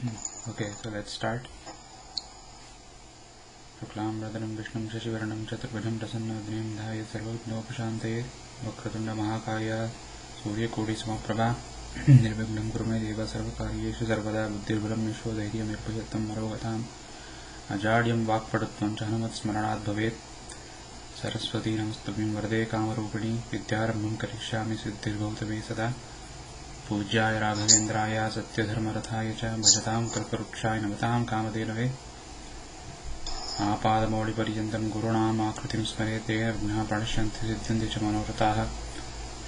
Okay, so let's start. शुक्लाम्बरधरं विष्णुं शशिवर्णं चतुर्भुजं प्रसन्नवदनं ध्यायेत् सर्वविघ्नोपशान्तये वक्रतुण्डमहाकाय सूर्यकोटिसमप्रभा निर्विघ्नं कुरु मे देव सर्वकार्येषु सर्वदा बुद्धिर्बलं यशोधैर्यमेर्भजत्वं मरोगताम् अजाड्यं वाक्पटुत्वं च हनुमत्स्मरणात् भवेत् सरस्वती नमस्तुभ्यं वरदे कामरूपिणी विद्यारम्भं करिष्यामि सिद्धिर्भवतु मे सदा पूज्याय राघवेन्द्राय सत्यधर्मरथाय च भजतां कल्पवृक्षाय नमतां कामधेनवे आपादमौलिपर्यन्तं गुरूणामाकृतिं स्मरेत् तेन विघ्नाः प्रणश्यन्ति सिद्ध्यन्ति च मनोरथाः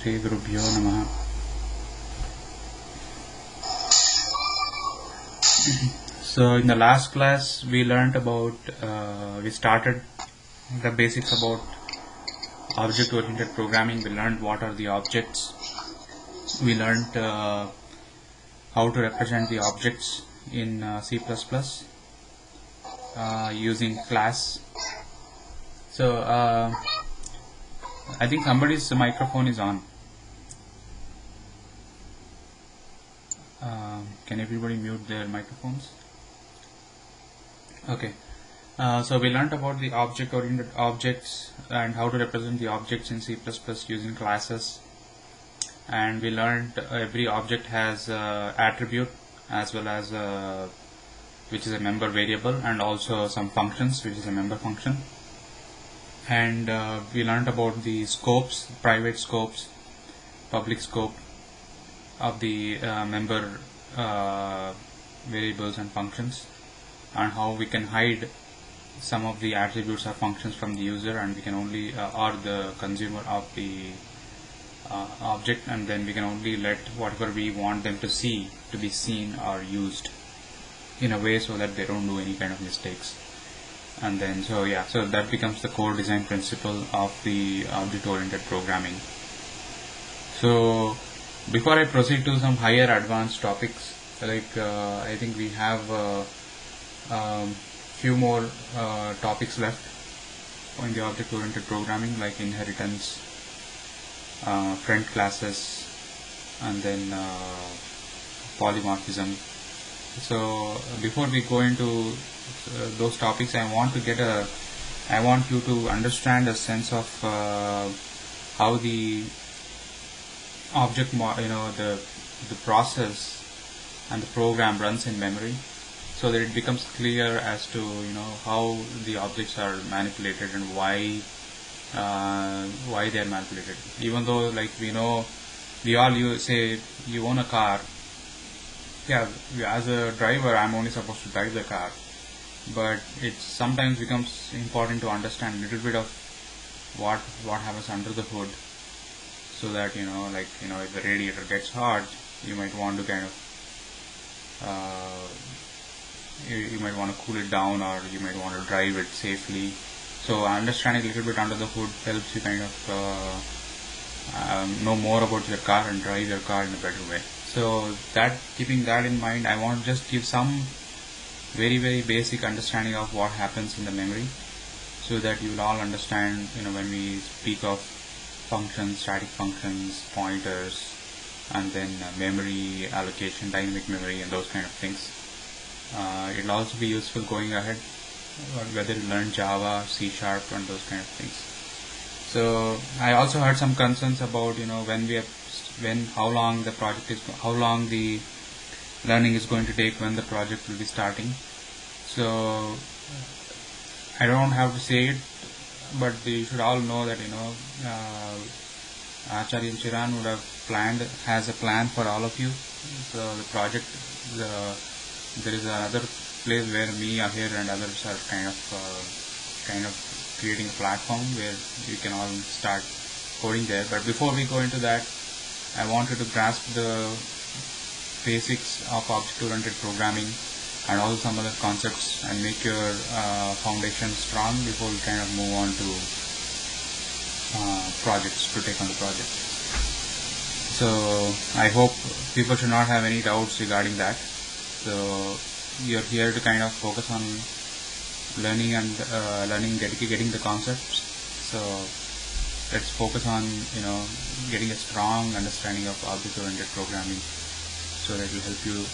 श्रीगुरुभ्यो नमः. So in the last class we learned about we started the basics about object oriented programming. We learned what are the objects. We learned how to represent the objects in C++ using class. So I think somebody's microphone is on. Can everybody mute their microphones? Okay. So we learned about the object-oriented objects and how to represent the objects in C++ using classes. And we learned every object has attribute as well as which is a member variable, and also some functions, which is a member function. And we learned about the scopes, private scopes, public scope of the member variables and functions, and how we can hide some of the attributes or functions from the user, and we can only or the consumer of the object, and then we can only let whatever we want them to see to be seen or used in a way so that they don't do any kind of mistakes. And then so that becomes the core design principle of the object-oriented programming. So before I proceed to some higher advanced topics, like I think we have few more topics left in the object-oriented programming, like inheritance, friend classes, and then polymorphism. So before we go into those topics, I want you to understand a sense of how the object, the process and the program runs in memory, so that it becomes clear as to how the objects are manipulated and why they are manipulated. Even though, like, you say you own a car. Yeah, as a driver, I'm only supposed to drive the car, but it sometimes becomes important to understand a little bit of what happens under the hood, so that if the radiator gets hot, you might want to kind of you might want to cool it down, or you might want to drive it safely. So understanding a little bit under the hood helps you kind of know more about your car and drive your car in a better way. So keeping that in mind, I want to just give some very, very basic understanding of what happens in the memory, so that you will all understand when we speak of functions, static functions, pointers, and then memory allocation, dynamic memory, and those kind of things. It will also be useful going ahead, whether you learn Java, C#, and those kind of things. So I also heard some concerns about how long the learning is going to take, when the project will be starting. So I don't have to say it, but you should all know that Acharya Chiran has a plan for all of you. So the project, there is another place where me, Ahir, and others are kind of creating a platform where you can all start coding there. But before we go into that, I wanted to grasp the basics of object-oriented programming and also some other concepts, and make your foundation strong before we kind of move on to projects, to take on the project. So I hope people should not have any doubts regarding that. So you're here to kind of focus on learning and getting the concepts. So let's focus on getting a strong understanding of object-oriented programming. so that will help you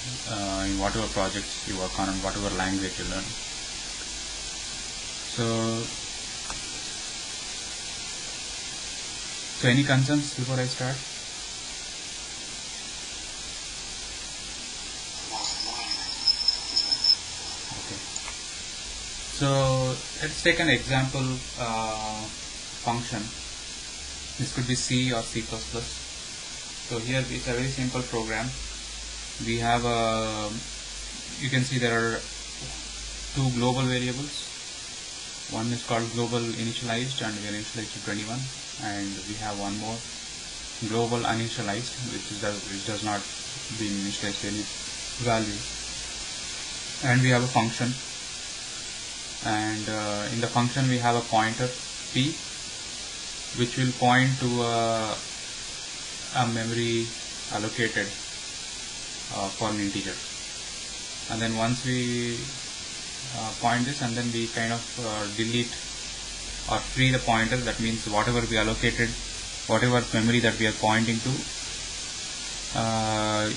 in whatever projects you work on and whatever language you learn. So any concerns before I start? Okay. So let's take an example function. This could be C or C++. So here it's a very simple program. We have you can see there are two global variables. One is called global initialized, and we are initialized to 21, and we have one more global uninitialized, which does not be initialized to any value. And we have a function, and in the function we have a pointer p, which will point to a memory allocated for an integer. And then once we point this, and then we kind of delete or free the pointer, that means whatever we allocated, whatever memory that we are pointing to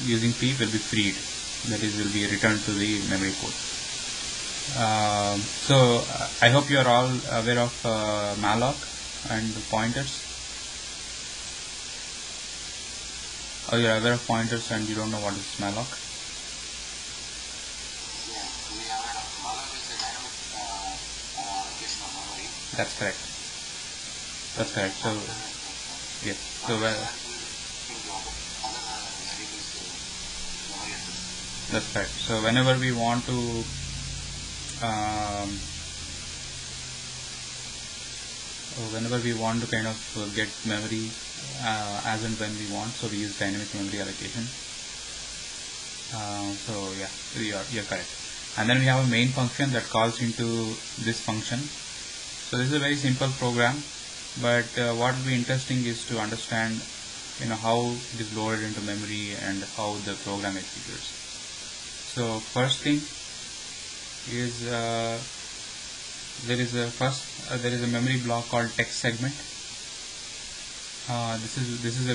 using p will be freed, that is, will be returned to the memory port. So I hope you are all aware of malloc and pointers. Or you are aware of pointers and you don't know what is malloc? Yeah, we are aware of malloc is a dynamic allocation of memory. That's correct. That's correct. So yes. So that's correct. So whenever we want to kind of get memory as and when we want, so we use dynamic memory allocation. So yeah, you're correct. And then we have a main function that calls into this function. So this is a very simple program, but what will be interesting is to understand how it is loaded into memory and how the program executes. So first thing is there is a memory block called text segment. This is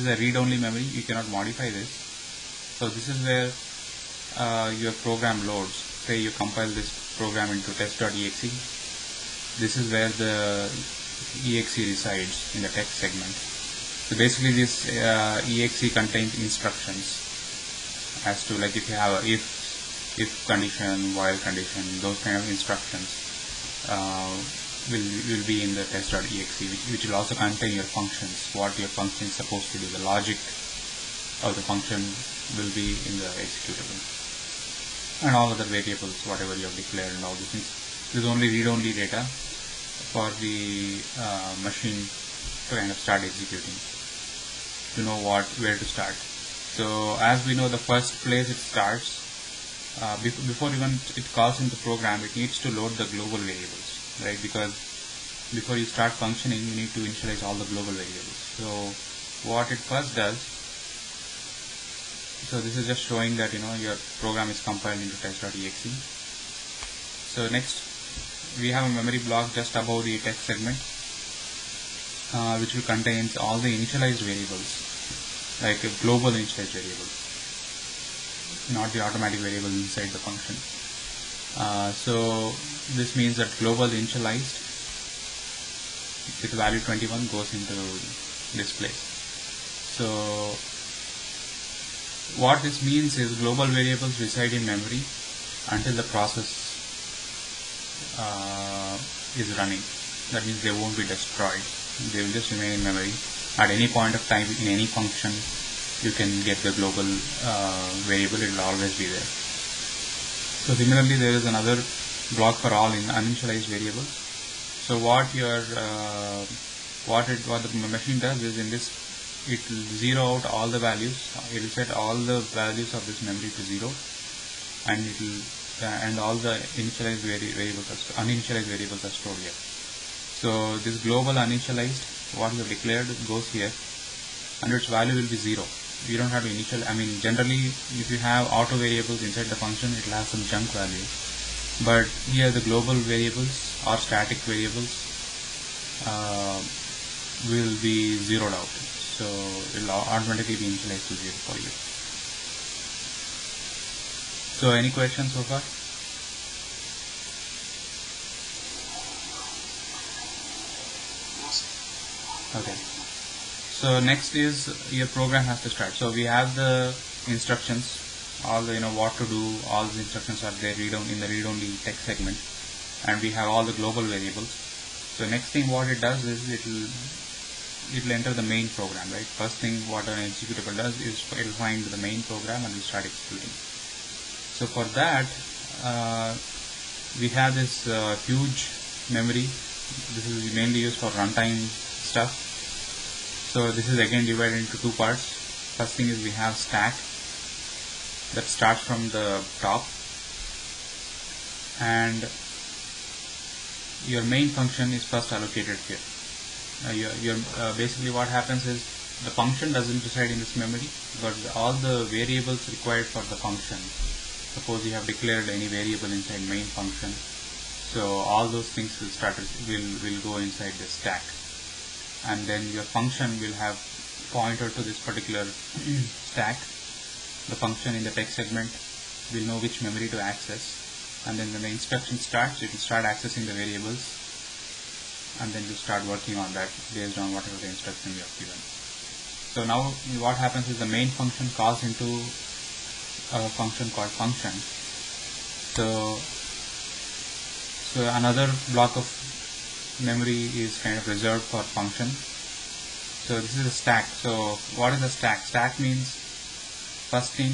a read-only memory. You cannot modify this. So this is where your program loads. Say you compile this program into test.exe. This is where the exe resides, in the text segment. So basically this exe contains instructions as to, like, if you have a if condition, while condition, those kind of instructions will be in the test.exe, which will also contain your functions, what your function is supposed to do. The logic of the function will be in the executable, and all other variables, whatever you have declared and all these things. This is only read-only data for the machine to kind of start executing, to know where to start. So as we know, the first place it starts, before even it calls into program, it needs to load the global variables, right? Because before you start functioning, you need to initialize all the global variables. So what it first does, so this is just showing that your program is compiled into test.exe. So next we have a memory block just above the text segment, which will contain all the initialized variables, like a global initialized variables, not the automatic variables inside the function. So this means that global initialized with value 21 goes into this place. So what this means is global variables reside in memory until the process is running. That means they won't be destroyed. They will just remain in memory. At any point of time, in any function, you can get the global variable. It will always be there. So similarly, there is another block for all uninitialized variables. So what the machine does is, in this, it will zero out all the values. It will set all the values of this memory to 0, and it will and all the uninitialized variables are stored here. So this global uninitialized, what you have declared, goes here, and its value will be 0. You don't have to generally, if you have auto variables inside the function, it will have some junk value. But here the global variables or static variables will be zeroed out. So it will automatically be initialized to 0 for you. So any questions so far? Okay. So next is your program has to start. So we have the instructions, all the what to do. All the instructions are there in the read-only text segment, and we have all the global variables. So next thing what it does is it'll enter the main program, right? First thing what an executable does is it'll find the main program and will start executing. So for that we have this huge memory. This is mainly used for runtime stuff. So this is again divided into two parts. First thing is we have stack that starts from the top, and your main function is first allocated here. Basically what happens is the function doesn't reside in this memory, but all the variables required for the function. Suppose you have declared any variable inside main function, so all those things will go inside the stack, and then your function will have pointer to this particular stack. The function in the text segment will know which memory to access, and then when the instruction starts, it will start accessing the variables, and then you start working on that based on whatever the instruction you have given. So now what happens is the main function calls into a function called function. So another block of memory is kind of reserved for function. So this is a stack. So what is a stack? Stack means last in,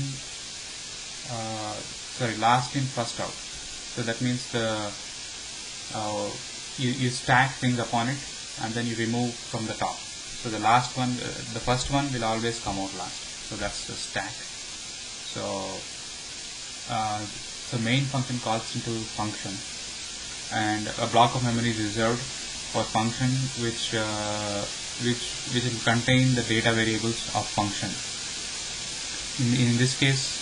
first out. So that means you stack things upon it, and then you remove from the top. So the first one will always come out last. So that's the stack. So main function calls into function, and a block of memory is reserved for function, which will contain the data variables of function. In this case,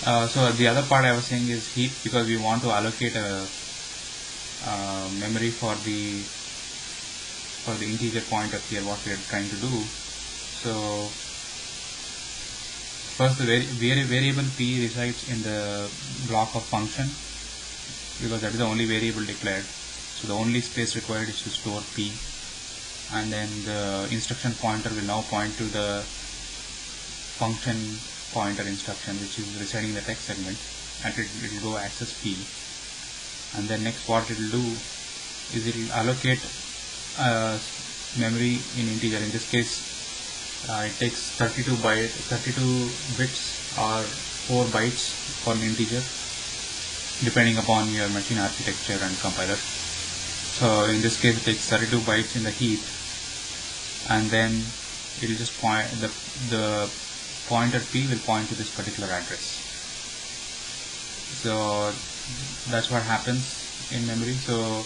so the other part I was saying is heap, because we want to allocate a memory for the integer pointer here, what we are trying to do. So first the variable p resides in the block of function, because that is the only variable declared. So the only space required is to store p, and then the instruction pointer will now point to the function pointer instruction, which is residing in the text segment, and it will go access p. And then next what it will do is it will allocate memory in integer. In this case it takes 32 bits or 4 bytes for an integer, depending upon your machine architecture and compiler. So in this case it takes 32 bytes in the heap, and then it will just point the pointer p will point to this particular address. So that's what happens in memory. So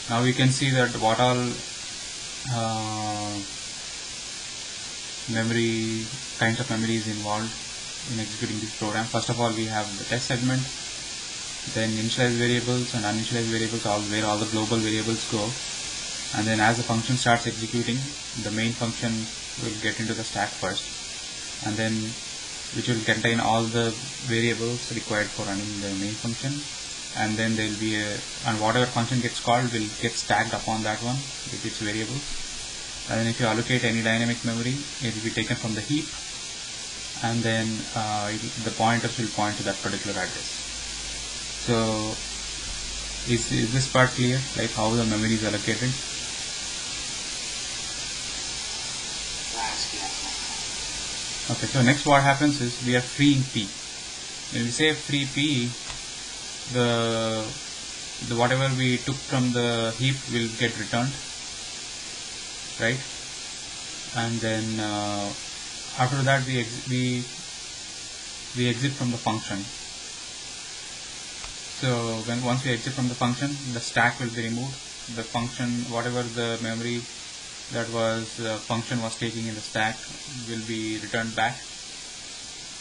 now we can see that what all kinds of memory is involved in executing this program. First of all, we have the test segment, then initialized variables and uninitialized variables, where all the global variables go, and then as the function starts executing, the main function will get into the stack first, and then which will contain all the variables required for running the main function, and then there will be and whatever function gets called will get stacked upon that one with its variables. And then if you allocate any dynamic memory, it will be taken from the heap, and then the pointers will point to that particular address. So is this part clear, like how the memory is allocated? Okay, so next what happens is we are freeing p. When we say free p, the whatever we took from the heap will get returned, right? And then after that we exit from the function. So once we exit from the function, the stack will be removed. The function, whatever the memory that was function was taking in the stack, will be returned back,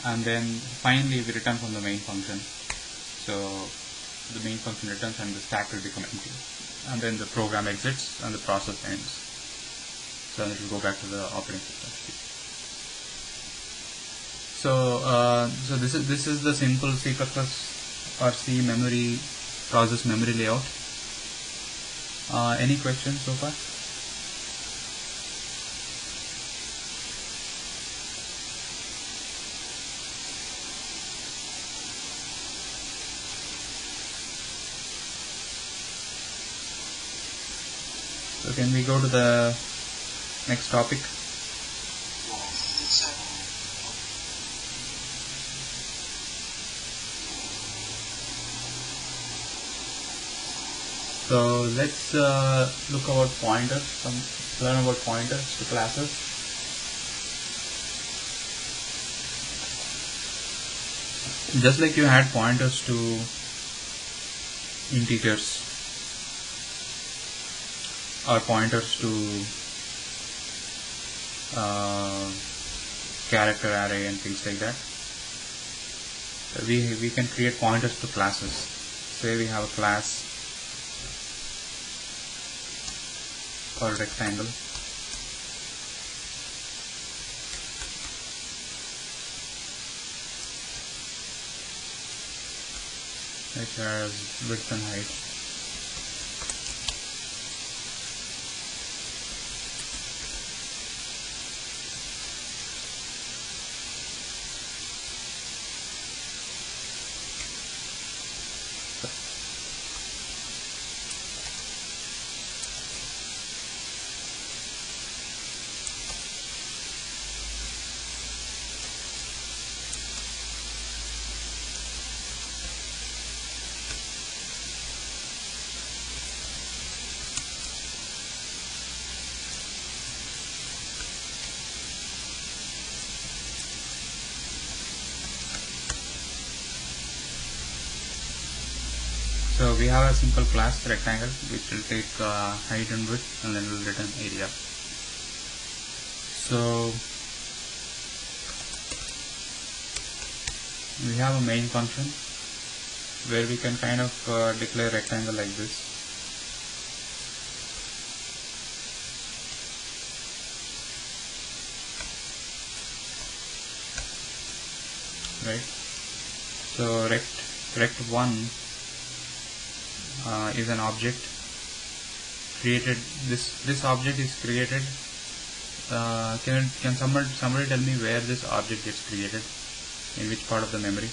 and then finally we return from the main function. So the main function returns and the stack will become empty, and then the program exits and the process ends. So then it will go back to the operating system. So this is the simple C++ or C memory process memory layout. Any questions so far? So can we go to the next topic? So let's look about pointers. Learn about pointers to classes. Just like you had pointers to integers or pointers to character array and things like that, we can create pointers to classes. Say we have a class called rectangle. Which has width and height. So we have a simple class rectangle which will take height and width and then will return area. So we have a main function where we can kind of declare rectangle like this. Right. So rect1 is an object created. This object is created. Can somebody tell me where this object gets created? In which part of the memory?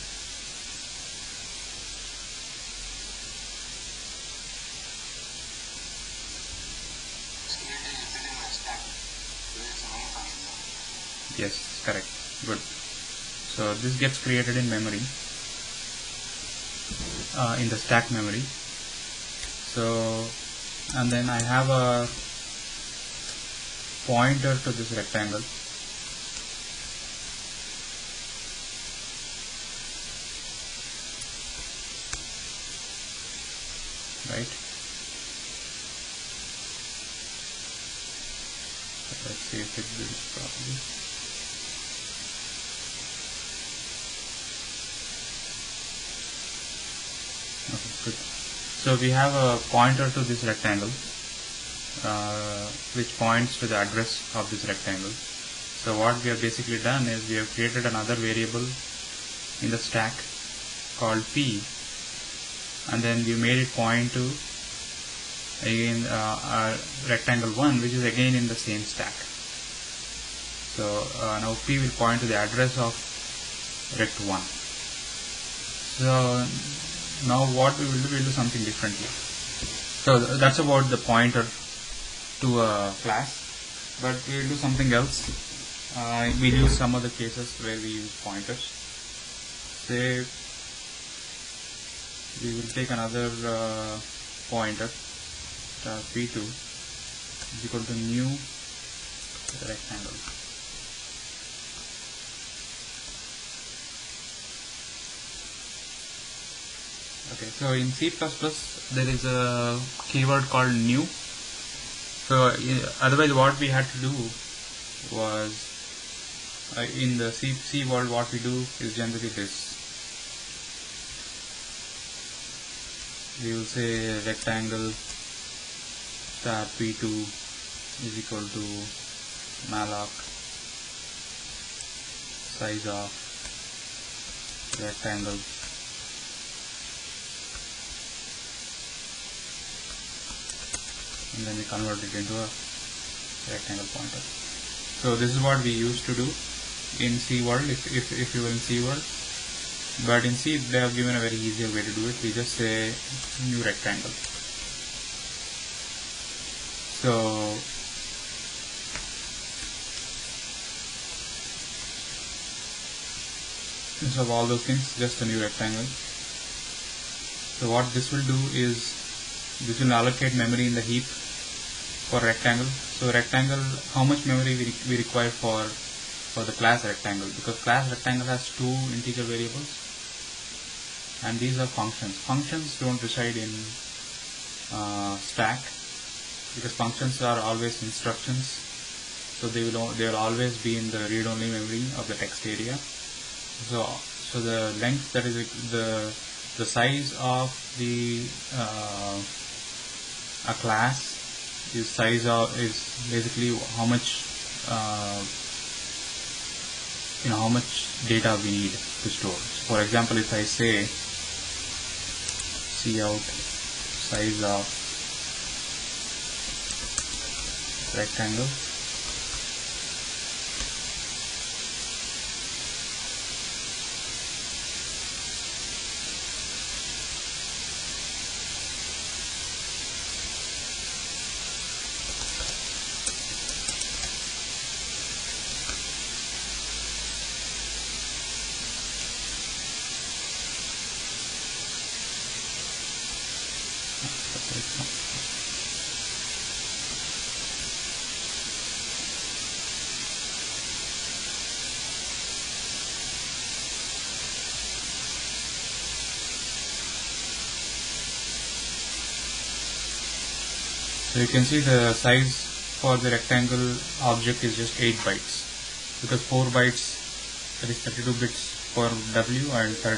It's created within my stack. It's a main function. Yes, correct. Good. So this gets created in memory, in the stack memory. So, and then I have a pointer to this rectangle. Right. Let's see if it builds properly. Okay, good. So we have a pointer to this rectangle, which points to the address of this rectangle. So what we have basically done is we have created another variable in the stack called p, and then we made it point to again rectangle 1, which is again in the same stack. So now p will point to the address of rect1. So now what we will do, we'll do something differently. So that's about the pointer to a class, but we will do something else. We'll use some other cases where we use pointers. Say we will take another pointer, p2 is equal to new rectangle. Okay, so in C++ there is a keyword called new. So otherwise what we had to do was, in the C world, what we do is generally this. We will say rectangle star p2 is equal to malloc size of rectangle. And then we convert it into a rectangle pointer. So this is what we used to do in C world, if you were in C world. But in C they have given a very easier way to do it. We just say new rectangle. So instead of all those things, just a new rectangle. So what this will do is this will allocate memory in the heap for rectangle. So rectangle, how much memory we require for the class rectangle, because class rectangle has two integer variables and these are functions. Functions don't reside in stack, because functions are always instructions, so they will always be in the read-only memory of the text area. So the length, that is the size of the a class is basically how much how much data we need to store. So for example, if I say cout size of rectangle, so you can see the size for the rectangle object is just 8 bytes, because 4 bytes, that is 32 bits for W and 4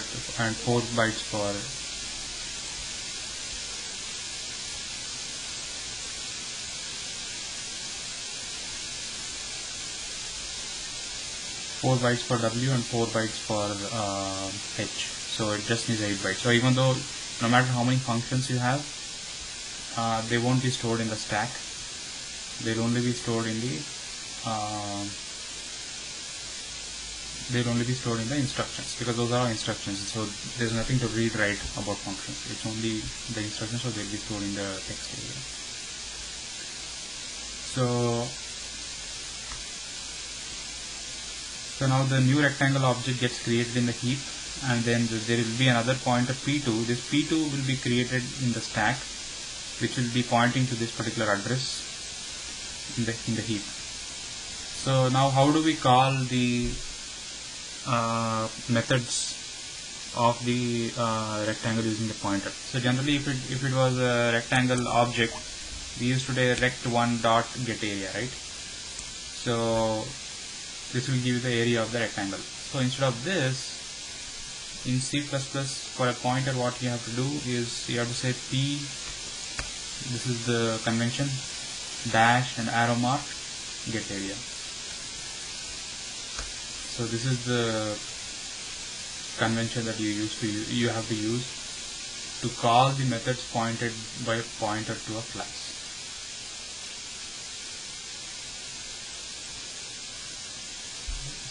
bytes for 4 bytes for W and 4 bytes for H. So it just needs 8 bytes. So even though no matter how many functions you have, they won't be stored in the stack. They'll only be stored in the instructions, because those are instructions. So there's nothing to read write about functions. It's only the instructions, so they'll be stored in the text area. So now the new rectangle object gets created in the heap, and then there will be another pointer P2. This P2 will be created in the stack, which will be pointing to this particular address in the heap. So now how do we call the methods of the rectangle using the pointer? So generally, if it was a rectangle object, we used to say rect1.getArea, right? So this will give you the area of the rectangle. So instead of this, in C++, for a pointer, what you have to do is you have to say P, this is the convention, dash and arrow mark, get area. So this is the convention that you have to use to call the methods pointed by a pointer to a class.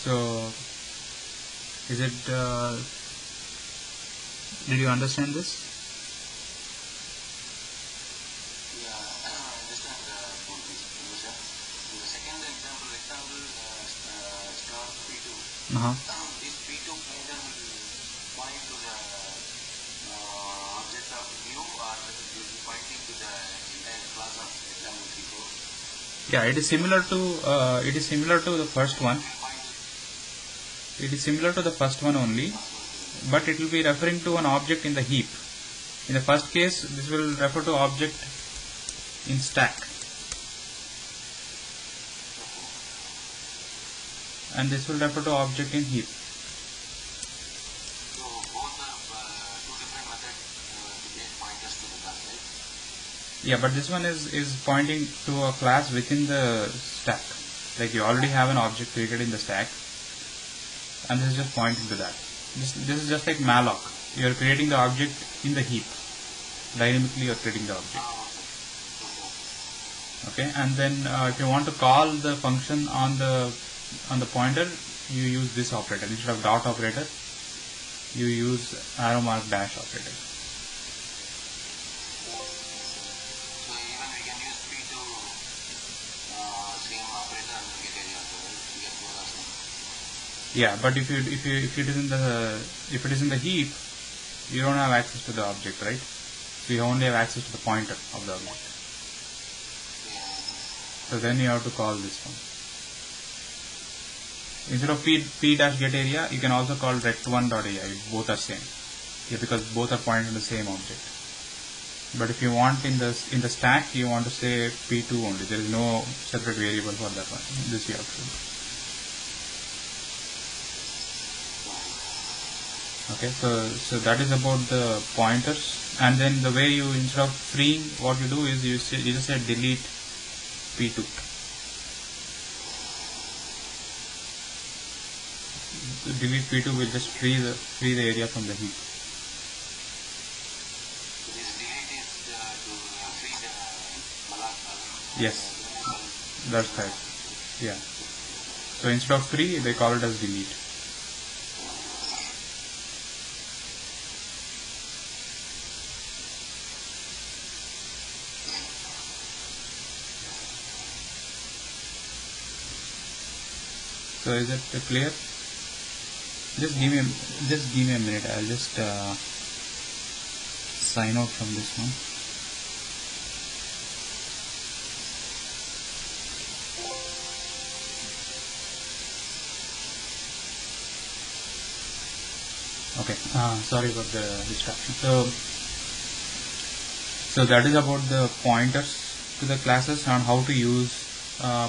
So is it did you understand this? Yeah, I understand both these things, sir. In the second example, rectangle star P2. This P2 pointer will point to the object of view, or it will be pointing to the entire class of rectangle P4. Yeah, it is similar to the first one. It is similar to the first one only, but it will be referring to an object in the heap. In the first case, this will refer to object in stack, and this will refer to object in heap. So both are two different methods to get pointers to the class, right? Yeah, but this one is pointing to a class within the stack. Like you already have an object created in the stack, and this is just pointing to that. This is just like malloc. You are creating the object in the heap. Dynamically you are creating the object. Okay, and then if you want to call the function on the pointer, you use this operator. Instead of dot operator, you use arrow mark dash operator. So even we can use P2 same operator and get area also, right? Get both of them. Yeah, but if it is in the heap, you don't have access to the object, right? So you only have access to the pointer of the object. So then you have to call this one. Instead of p dash get area, you can also call rect1 dot area. Both are same. Yeah, because both are pointing to the same object. But if you want in the stack, you want to say p2 only. There is no separate variable for that one. This you have to do. Okay, so that is about the pointers. And then the way you, instead of freeing, what you do is you just say delete p2. Delete p2 will just free the area from the heap. This delete is to free the malloc. Yes, that's correct. Yeah. So instead of free, they call it as delete. So is it clear? Just give me a minute. I'll just sign out from this one. Okay. Sorry about the distraction. So that is about the pointers to the classes and how to use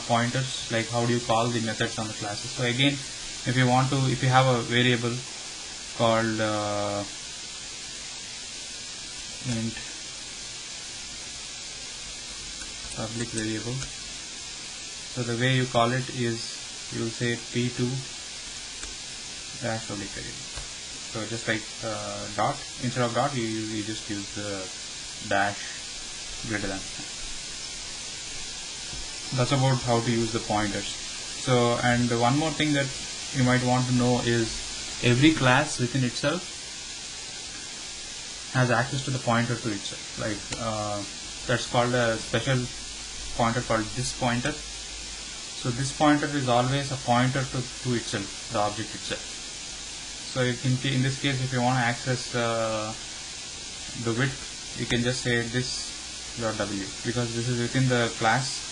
pointers, like how do you call the methods on the classes. So again, if you have a variable called int public variable, so the way you call it is you will say p2 dash public variable. So just like dot, instead of dot you just use the dash greater than. That's about how to use the pointers. So, and one more thing that you might want to know is every class within itself has access to the pointer to itself. Like that's called a special pointer called this pointer. So this pointer is always a pointer to itself, the object itself. So in this case, if you want to access the width, you can just say this .w, because this is within the class.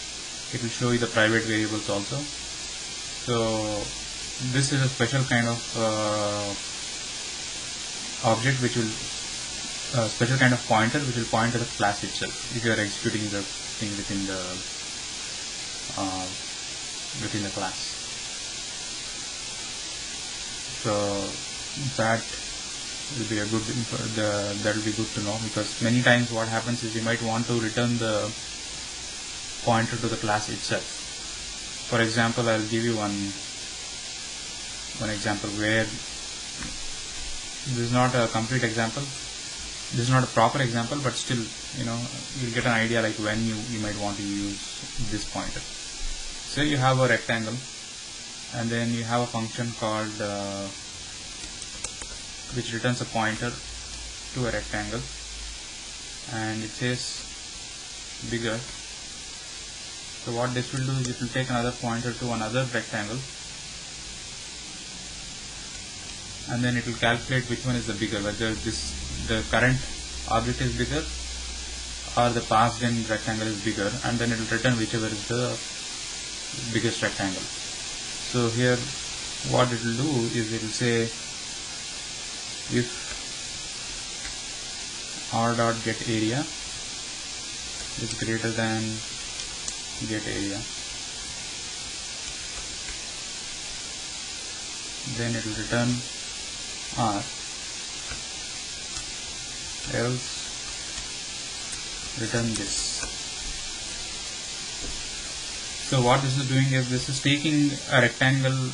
It will show you the private variables also. So this is a special kind of object which will special kind of pointer which will point to the class itself if you are executing the thing within the class. So that will be that will be good to know, because many times what happens is you might want to return the pointer to the class itself. For example, I'll give you one example where this is not a complete example, this is not a proper example, but still, you'll get an idea like when you might want to use this pointer. So you have a rectangle, and then you have a function called which returns a pointer to a rectangle, and it says bigger. So what this will do is it will take another pointer to another rectangle, and then it will calculate which one is the bigger, whether the current object is bigger or the passed in rectangle is bigger, and then it will return whichever is the biggest rectangle. So here what it will do is it will say if r dot get area is greater than get area, then it will return r, else return this. So what this is doing is this is taking a rectangle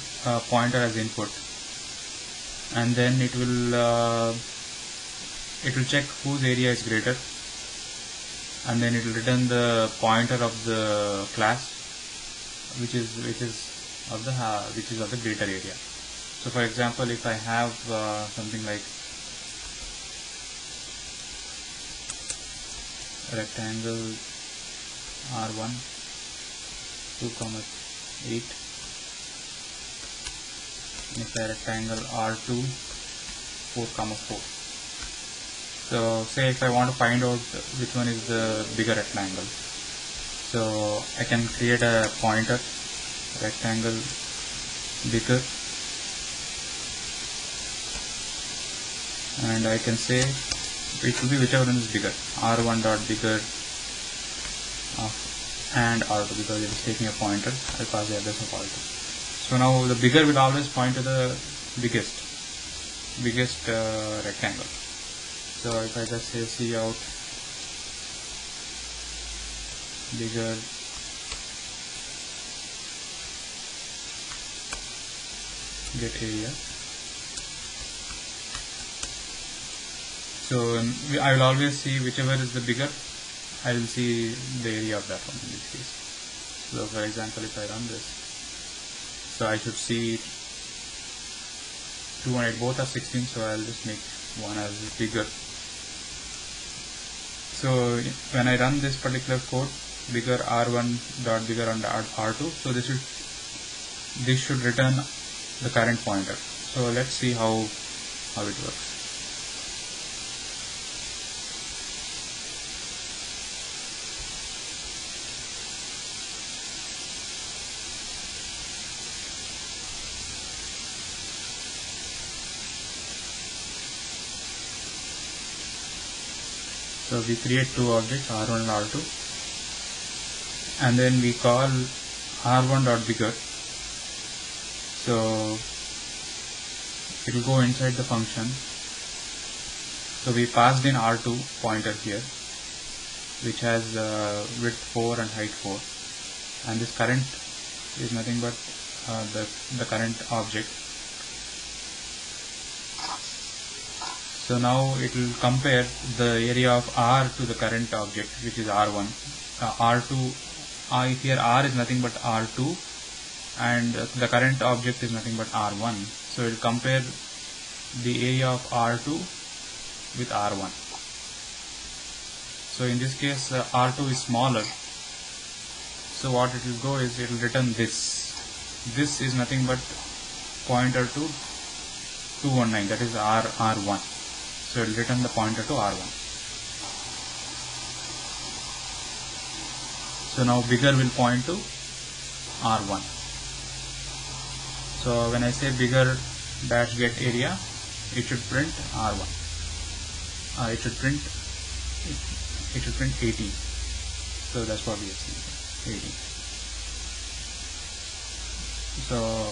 pointer as input, and then it will check whose area is greater, and then it will return the pointer of the class which is of the greater area. So for example, if I have something like rectangle R1 2,8, and if I rectangle R2 4,4. So say if I want to find out which one is the bigger rectangle, so I can create a pointer rectangle bigger, and I can say it will be whichever one is bigger, R1 dot bigger and R2, because it is taking a pointer. I'll pass the address of R2. So now the bigger will always point to the biggest rectangle. So if I just say cout bigger get area, so I will always see whichever is the bigger, I will see the area of that one in this case. So for example, if I run this, so I should see 2 and 8 both are 16, so I'll just make one as bigger. So when I run this particular code, bigger R1 dot bigger on R2, so this should return the current pointer. So let's see how it works. So we create two objects, R1 and R2, and then we call R1 dot bigger. So it will go inside the function. So we passed in R2 pointer here, which has width 4 and height 4, and this current is nothing but the current object. So now it will compare the area of R to the current object, which is R1. R2, here R is nothing but R2, and the current object is nothing but R1. So it will compare the area of R2 with R1. So in this case, R2 is smaller. So what it will go is, it will return this. This is nothing but pointer to 219, that is R1. So it will return the pointer to R1. So now bigger will point to R1. So when I say bigger dash get area, it should print R1. It should print 18. So that's what we have seen, 18. So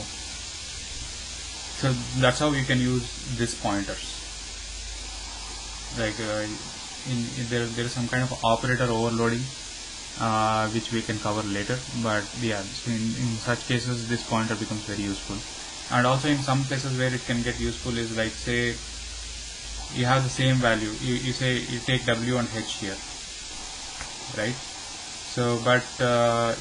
that's how you can use these pointers. Like there is some kind of operator overloading, which we can cover later, but yeah, in such cases this pointer becomes very useful. And also in some places where it can get useful is, like say you have the same value, you say you take W and H here, right? So but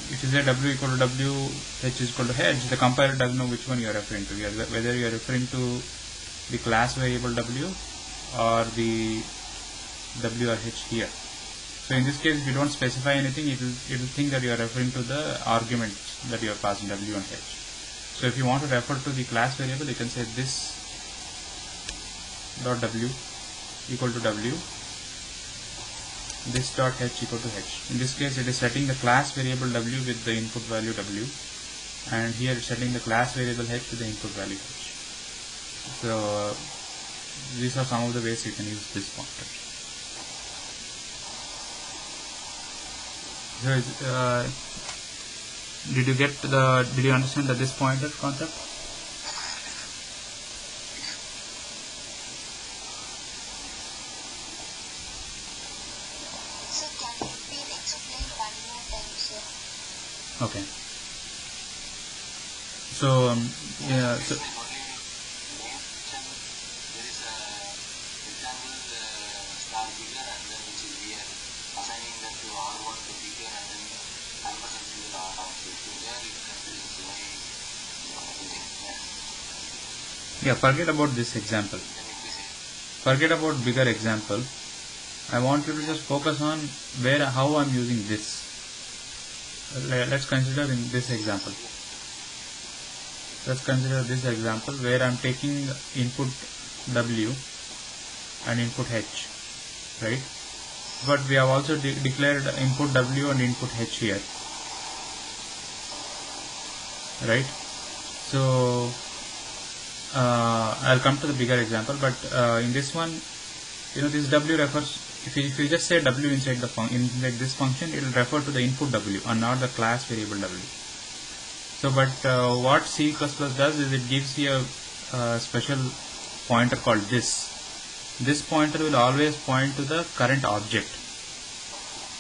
if you say W equal to W, H is equal to H, the compiler doesn't know which one you are referring to, whether you are referring to the class variable W or the W or H here. So in this case, if you don't specify anything, it will think that you are referring to the arguments that you are passing, W and H. So if you want to refer to the class variable, you can say this dot W equal to W, this dot H equal to H. In this case, it is setting the class variable W with the input value W, and here it's setting the class variable H with the input value H. So these are some of the ways you can use this pointer. So did you understand this pointer concept? Sir, can you please explain one more time, sir? Okay. So bigger, and then which is we are assigning that to R1 to bigger, and then ampersand to the R2. So there it confuses why everything. Yeah, forget about this example. Forget about bigger example. I want you to just focus on how I'm using this. Let's consider in this example. Let's consider this example where I'm taking input W and input H, right? But we have also declared input W and input H here, right? So I'll come to the bigger example, but in this one, this W refers, if you just say W inside inside this function, it will refer to the input W and not the class variable W. So, but what C++ does is it gives you a special pointer called this. This pointer will always point to the current object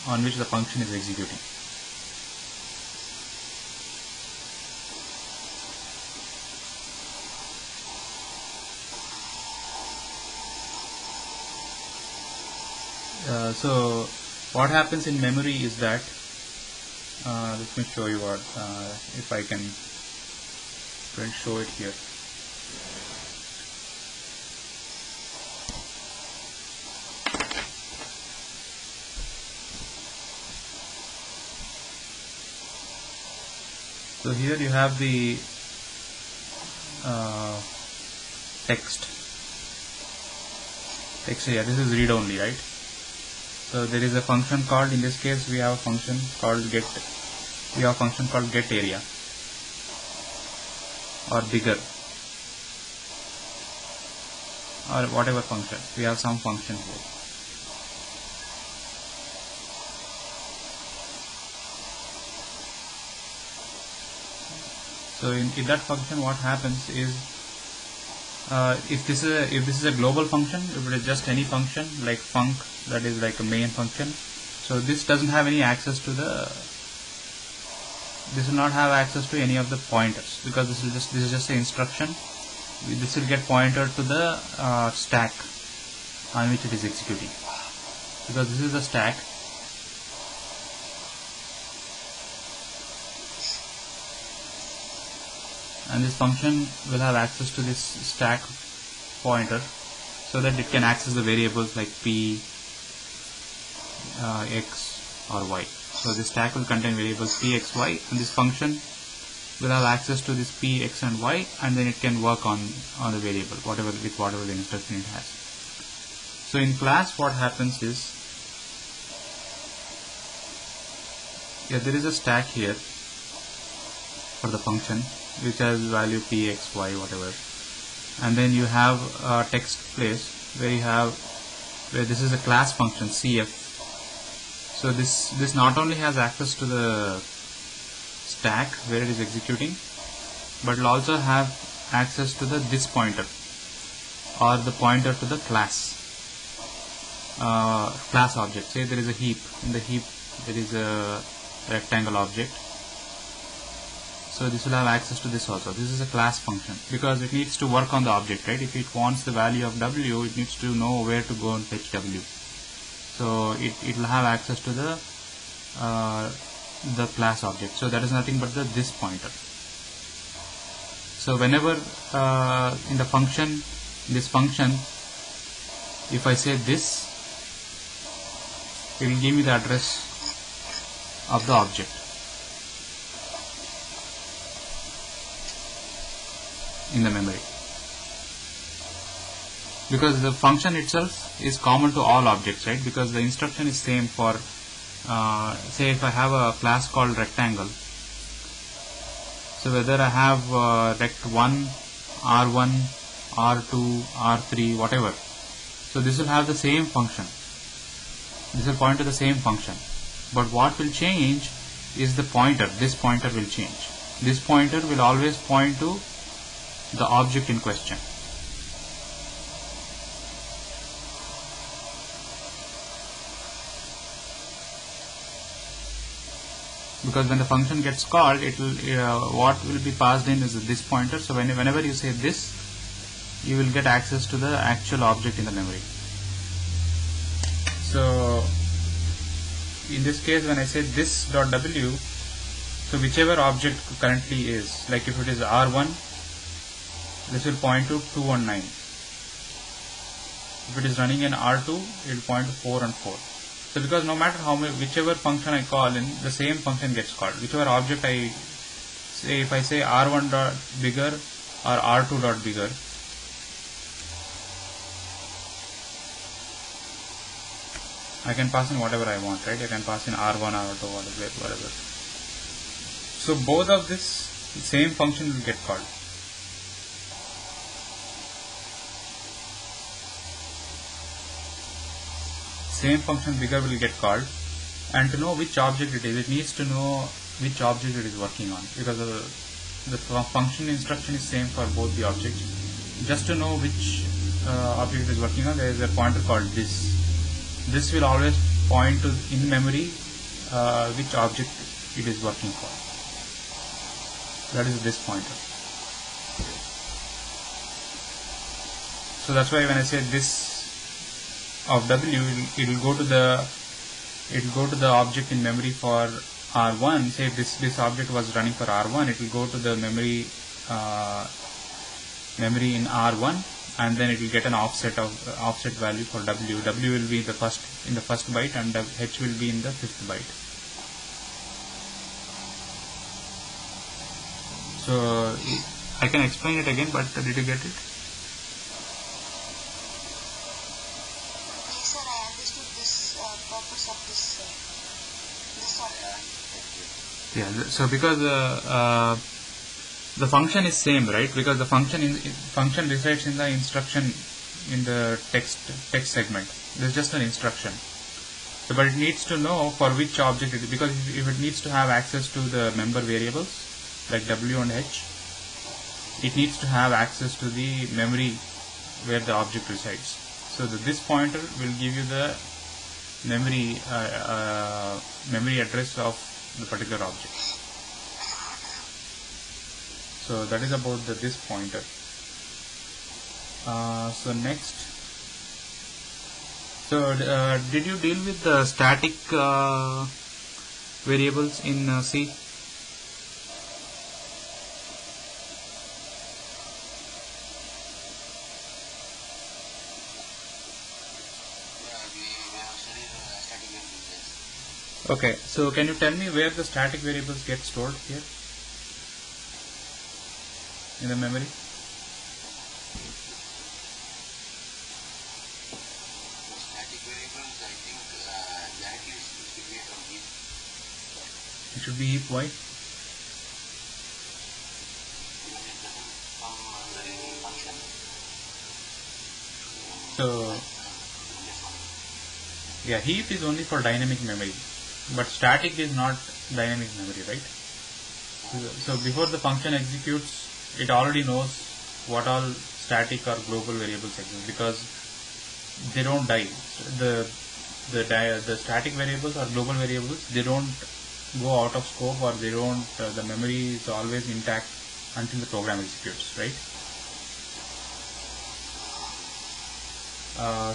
on which the function is executing. So what happens in memory is that, let me show you what, if I can show it here. So here you have the text here. This is read only, right? So there is a function called, in this case we have a function called get. We have a function called get area or bigger or whatever function. We have some function here. So in that function, what happens is, if this is a global function, if it is just any function like func, that is like a main function, so this doesn't have any access to this will not have access to any of the pointers, because this is just an instruction. This will get pointed to the stack on which it is executing, because this is the stack. And this function will have access to this stack pointer so that it can access the variables like p, x or y. So this stack will contain variables p, x, y, and this function will have access to this p, x and y, and then it can work on the variable whatever the instruction it has. So in class what happens is, there is a stack here for the function which has value p, x, y, whatever, and then you have a text place where this is a class function cf. So this not only has access to the stack where it is executing, but it will also have access to this pointer or the pointer to the class object. Say there is a heap. In the heap there is a rectangle object. So this will have access to this also. This is a class function because it needs to work on the object, right? If it wants the value of w, it needs to know where to go and fetch w. So it will have access to the class object. So that is nothing but this pointer. So whenever in the function, this function, if I say this, it will give me the address of the object in the memory, because the function itself is common to all objects, right? Because the instruction is same for say if I have a class called rectangle, so whether I have rect1, r1, r2, r3, whatever, so this will have the same function. This will point to the same function, but what will change is the pointer. This pointer will change. This pointer will always point to the object in question. Because when the function gets called, it will what will be passed in is this pointer. So whenever you say this, you will get access to the actual object in the memory. So in this case, when I say this dot w, so whichever object currently is, like if it is R1, this will point to 219. If it is running in R2, it will point to 4 and 4. So because no matter how many, whichever function I call in, the same function gets called. Whichever object I say, if I say R1 dot bigger or R2 dot bigger, I can pass in whatever I want, right? I can pass in R1, R2, whatever. So both of this same function will get called. Same function bigger will get called, and to know which object it is, it needs to know which object it is working on, because the function instruction is same for both the objects. Just to know which object it is working on, there is a pointer called this. This will always point to in memory which object it is working for. That is this pointer. So that's why when I say this of w, it will go to the object in memory for R1. Say this object was running for R1, it will go to the memory in R1, and then it will get an offset value for w. W will be in the first byte, and h will be in the 5th byte. So I can explain it again, but did you get it? Yes, sir, I understood this purpose of this software. Yeah. So because the function is same, right? Because the function resides in the instruction in the text segment. There's just an instruction. So, but it needs to know for which object it is, because if it needs to have access to the member variables like w and h, it needs to have access to the memory where the object resides. So this pointer will give you the memory address of the particular object. So that is about this pointer. So next, so did you deal with the static variables in C? Okay, so can you tell me where the static variables get stored here in the memory? Static variables, I think directly it should be from heap. It should be heap. Why? Because it doesn't come under any function. So yeah, heap is only for dynamic memory, but static is not dynamic memory, right? So before the function executes, it already knows what all static or global variables exist, because they don't die. The static variables or global variables, they don't go out of scope, or they don't. The memory is always intact until the program executes, right?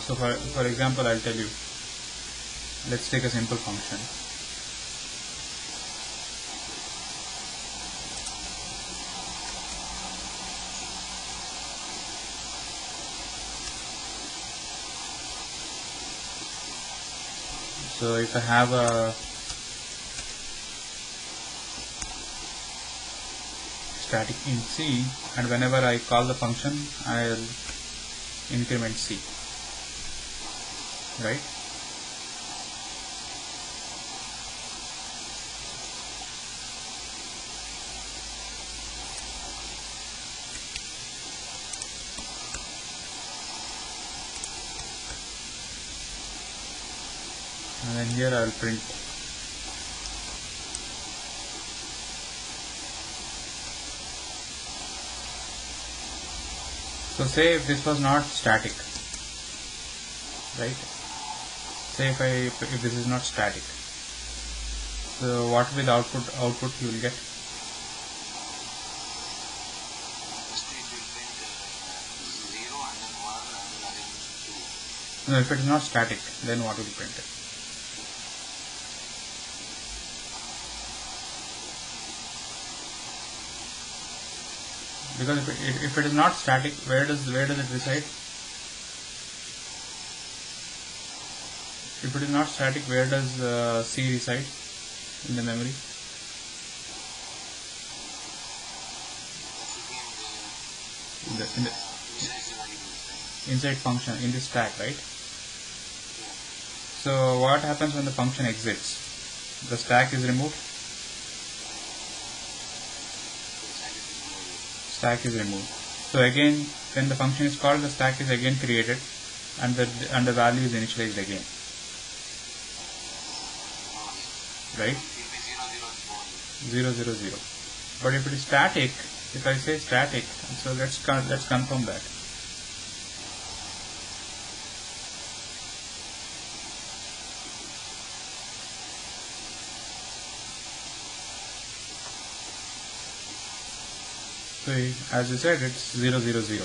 So for example, I'll tell you. Let's take a simple function. So if I have a static int C, and whenever I call the function, I'll increment C, right? And then here I will print. So say if this was not static, right? Say if this is not static, so what will be the output you will get? First it will print 0 and then 1 and then again 2. No, if it is not static, then what will be printed? Because if it is not static, where does it reside? If it is not static, where does C reside in the memory? In the inside function, in the stack, right? So what happens when the function exits? The stack is removed. Stack is removed. So again, when the function is called, the stack is again created, and the value is initialized again. Right? 0, 0, 0. But if it is static, if I say static, so let's confirm that. So as you said, it's 0, 0, 0.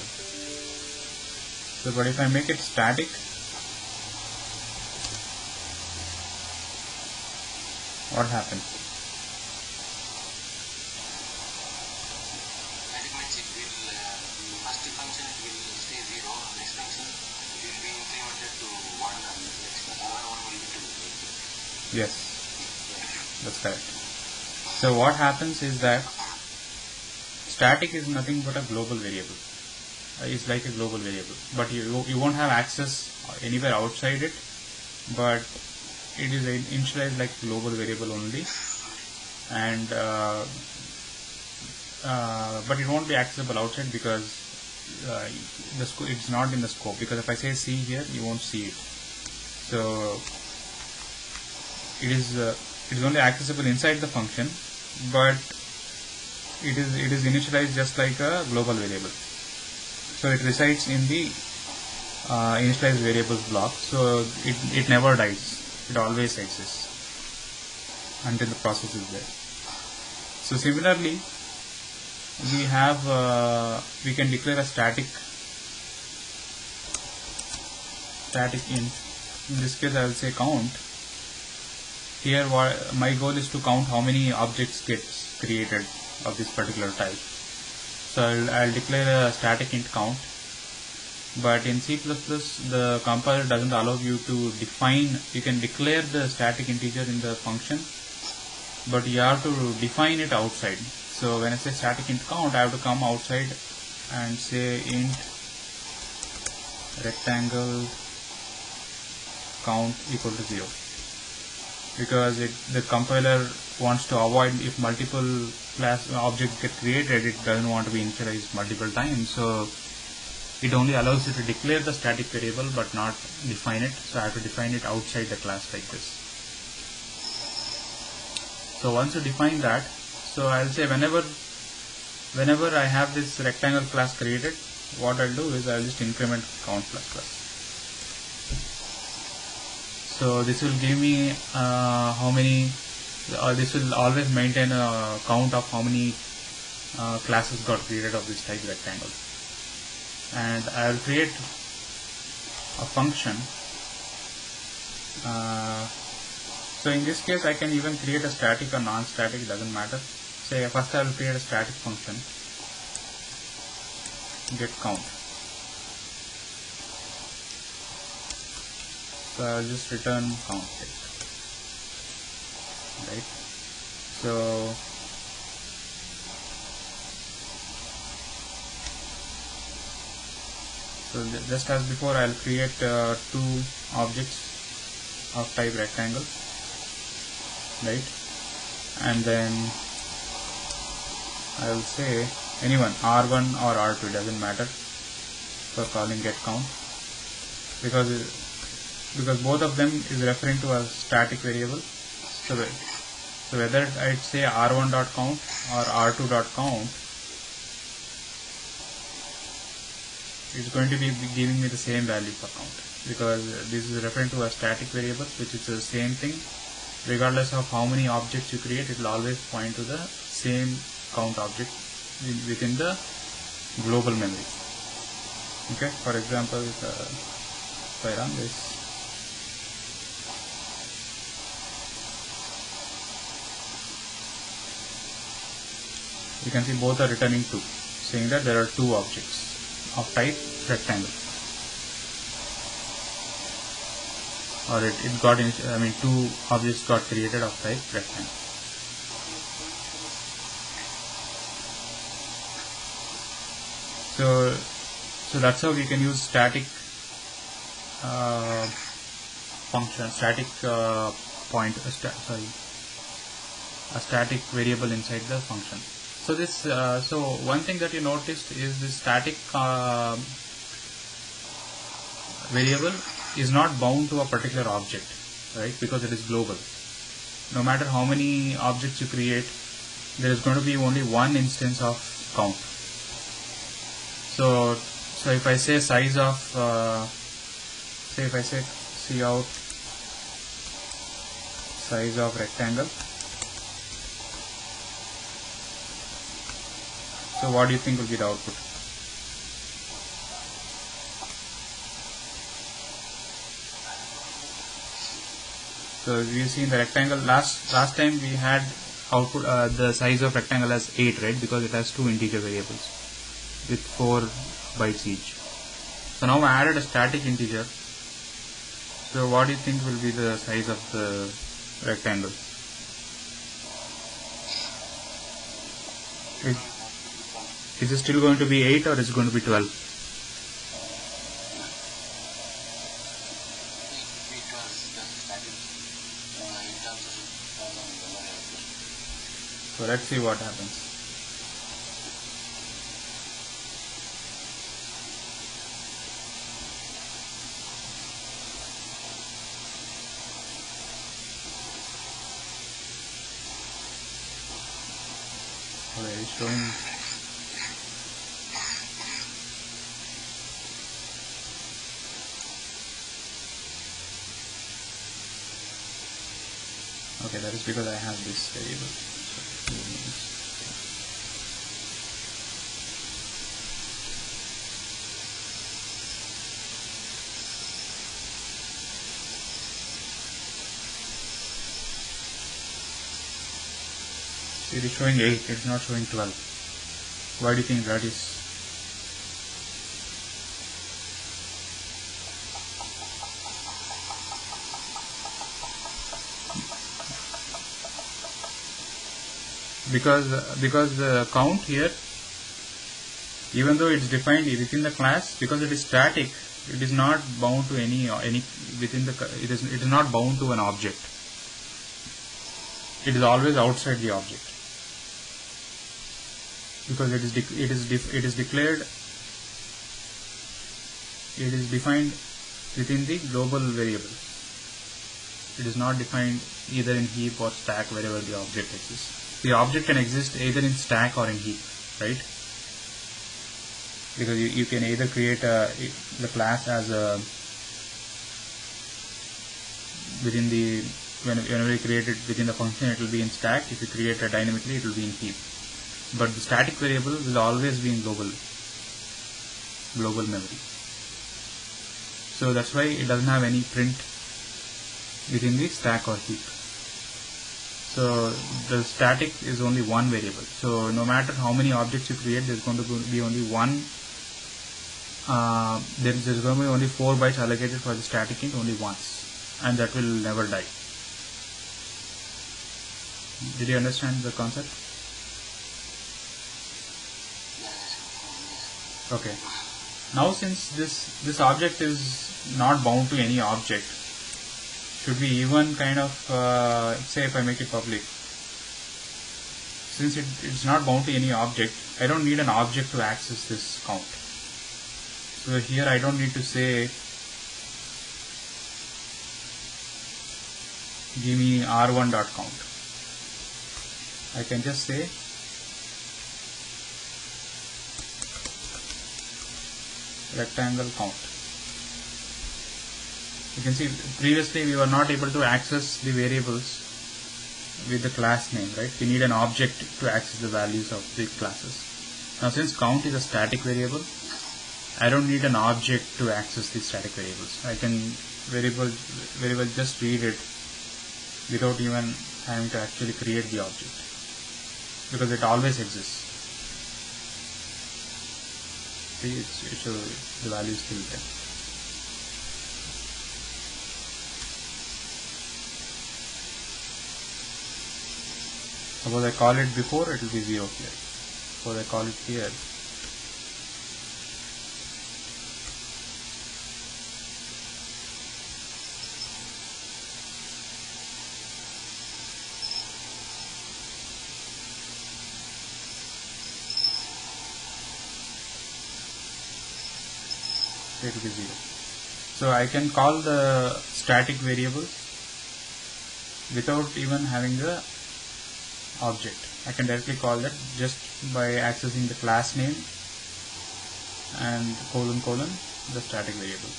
So but if I make it static, what happens? Static means it will, first function it will stay 0, next function it will be incremented to 1 and next another 1 will be 2. Yes, that's correct. So what happens is that static is nothing but a global variable. It's like a global variable, but you won't have access anywhere outside it, but it is initialized like global variable only, and but it won't be accessible outside because it's not in the scope. Because if I say C here, you won't see it. So it is only accessible inside the function, but it is initialized just like a global variable. So it resides in the initialized variables block. So it never dies. It always exists until the process is there. So similarly, we can declare a static int. In this case, I will say count. Here, my goal is to count how many objects gets created of this particular type. So I'll declare a static int count. But in C++, the compiler doesn't allow you to define. You can declare the static integer in the function, but you have to define it outside. So when I say static int count, I have to come outside and say int rectangle count equal to 0, because the compiler wants to avoid if multiple class objects get created, it doesn't want to be initialized multiple times. So it only allows you to declare the static variable but not define it. So I have to define it outside the class like this. So once you define that, so I'll say whenever I have this rectangle class created, what I'll do is I'll just increment count plus plus. So this will give me how many, this will always maintain a count of how many classes got created of this type rectangle. And I will create a function. So in this case, I can even create a static or non-static, doesn't matter. Say first I will create a static function, get count. So I will just return count, right? So just as before, I will create two objects of type rectangle, right? And then I will say anyone, R1 or R2, doesn't matter, for calling get count, because both of them is referring to a static variable. So whether I'd say R1.count or R2.count, it's going to be giving me the same value for count, because this is referring to a static variable, which is the same thing. Regardless of how many objects you create, it will always point to the same count object within the global memory. Okay, for example, If I run this, you can see both are returning 2, saying that there are 2 objects of type rectangle, or it got 2 objects got created of type rectangle. So that's how we can use static function, static point, a static variable inside the function. So this, so one thing that you noticed is this static variable is not bound to a particular object, right? Because it is global. No matter how many objects you create, there is going to be only one instance of count. So if I say size of, say if I say cout size of rectangle, so what do you think will be the output? So you see in the rectangle, last time we had output the size of rectangle as 8, right? Because it has 2 integer variables with 4 bytes each. So now I added a static integer. So what do you think will be the size of the rectangle? Is it still going to be 8 or is it going to be 12? So let's see what happens. Okay, it's showing. Okay, that is because I have this variable. It is showing 8, it is not showing 12. Why do you think that is? Because the count here, even though it's defined within the class, because it is static, it is not bound to any within the it is not bound to an object. It is always outside the object, because it is declared, it is defined within the global variable. It is not defined either in heap or stack wherever the object exists. The object can exist either in stack or in heap, right? Because you can either create the class as a within the whenever you create it within the function, it will be in stack. If you create it dynamically, it will be in heap. But the static variable will always be in global memory. So that's why it doesn't have any print within the stack or heap. So the static is only one variable. So no matter how many objects you create, there's going to be only one. There's going to be only 4 bytes allocated for the static int only once, and that will never die. Did you understand the concept? Okay. Now since this object is not bound to any object, should we even kind of say if I make it public, since it's not bound to any object, I don't need an object to access this count. So here I don't need to say give me r1.count. I can just say rectangle count. You can see previously we were not able to access the variables with the class name, right? We need an object to access the values of the classes. Now since count is a static variable, I don't need an object to access these static variables. I can very well just read it without even having to actually create the object, because it always exists. See, the value is still there. Suppose I call it before, it will be 0 here. Suppose I call it here. It will be 0. So I can call the static variables without even having the object. I can directly call that just by accessing the class name and colon the static variables.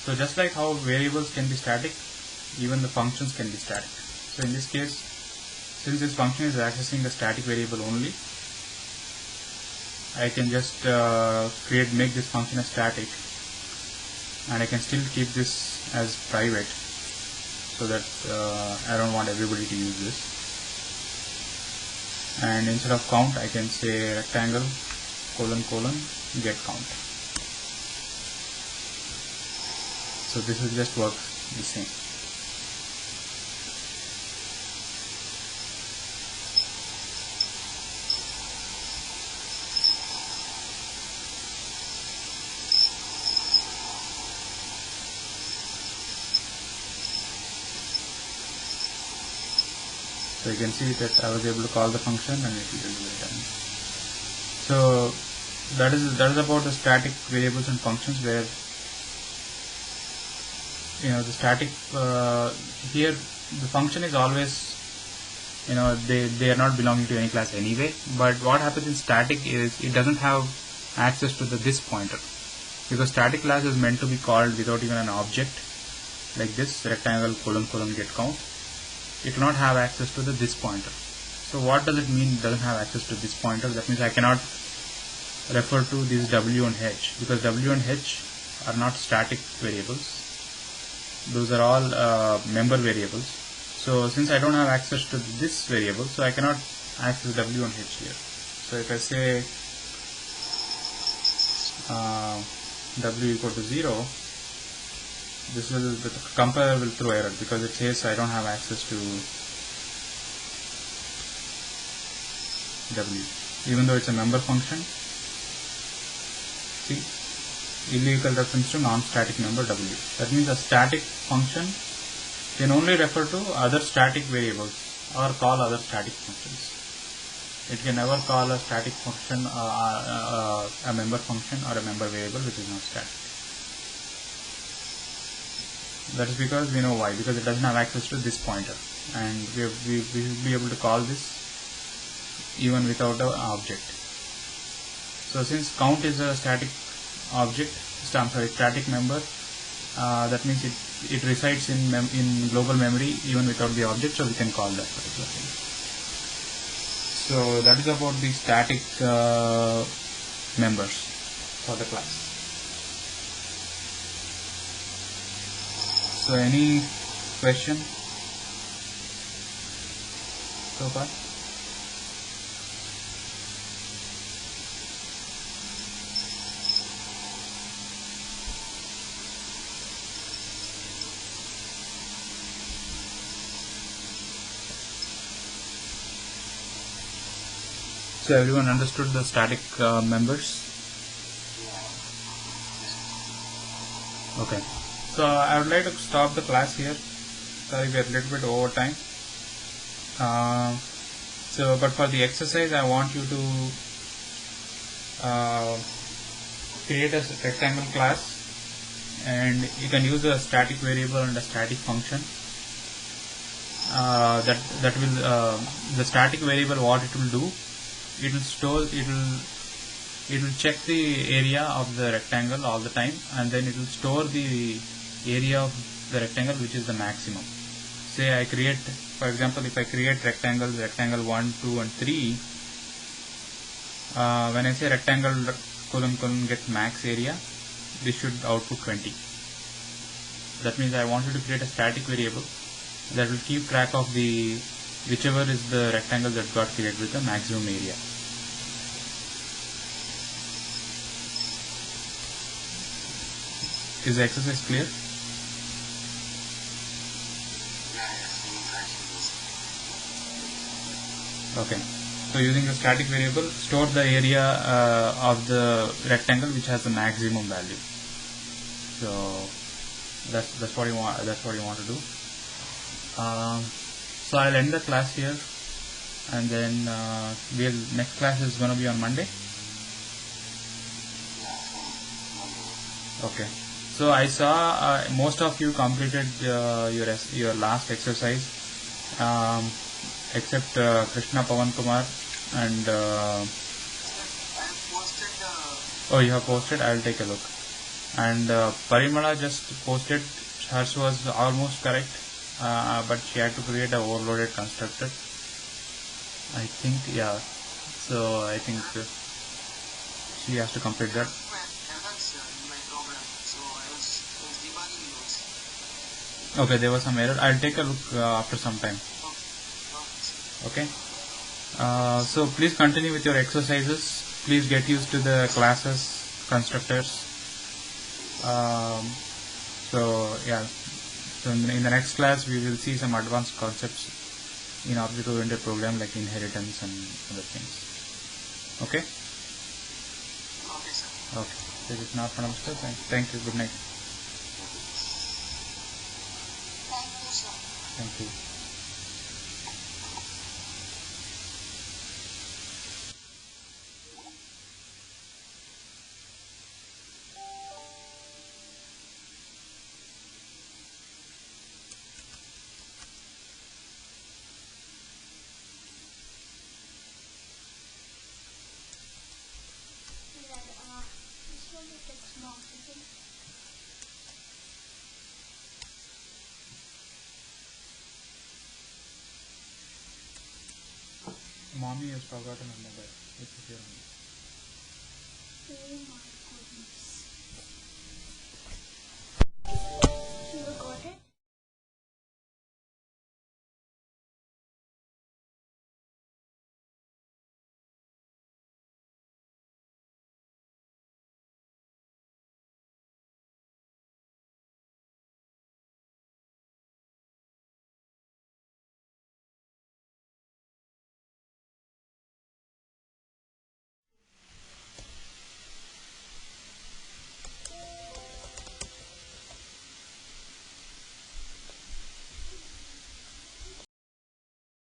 So just like how variables can be static, even the functions can be static. So in this case, since this function is accessing the static variable only, I can just make this function as static, and I can still keep this as private, so that I don't want everybody to use this. And instead of count, I can say rectangle colon get count. So this will just work the same. So you can see that I was able to call the function and it will do it. So that is about the static variables and functions, where the static here the function is always they are not belonging to any class anyway. But what happens in static is it doesn't have access to this pointer, because static class is meant to be called without even an object like this rectangle colon get count. It will not have access to this pointer. So what does it mean it doesn't have access to this pointer? That means I cannot refer to these W and H, because W and H are not static variables. Those are all member variables. So since I don't have access to this variable, so I cannot access W and H here. So if I say W equal to 0, the compiler will throw error, because it says I don't have access to W, even though it's a member function. See, illegal reference to non-static member W. That means a static function can only refer to other static variables or call other static functions. It can never call a static function, a member function or a member variable which is not static. That is because we know why, because it doesn't have access to this pointer, and we will be able to call this even without an object. So since count is a static object, static member, that means it resides in global memory even without the object, so we can call that particular thing. So that is about the static members for the class. So any question so far? So everyone understood the static members? Okay. So I would like to stop the class here. Sorry, we are a little bit over time. But for the exercise, I want you to create a rectangle class, and you can use a static variable and a static function. That will the static variable, what it will do, it will check the area of the rectangle all the time, and then it will store the area of the rectangle which is the maximum. Say I create, for example, if I create rectangle 1, 2 and 3, when I say rectangle get max area, this should output 20. That means I wanted to create a static variable that will keep track of the whichever is the rectangle that got created with the maximum area. Is the exercise clear? Okay. So using a static variable, store the area of the rectangle which has the maximum value. So that's what you want. That's what you want to do. So I'll end the class here, and then next class is going to be on Monday. Okay. So I saw most of you completed your last exercise, except Krishna Pawan Kumar and. Oh, you have posted. I'll take a look. And Parimala just posted. Hers was almost correct, but she had to create an overloaded constructor. I think, yeah. So I think she has to complete that. Okay, there was some error. I'll take a look after some time. Okay. So please continue with your exercises. Please get used to the classes, constructors. So yeah. So in the next class, we will see some advanced concepts in object-oriented program like inheritance and other things. Okay. Okay, sir. Okay. This is not Namaskar. Thank you. Good night. Thank you, sir. Thank you. This one is text mark, isn't it? Mommy has forgotten her mobile. It's here. Oh my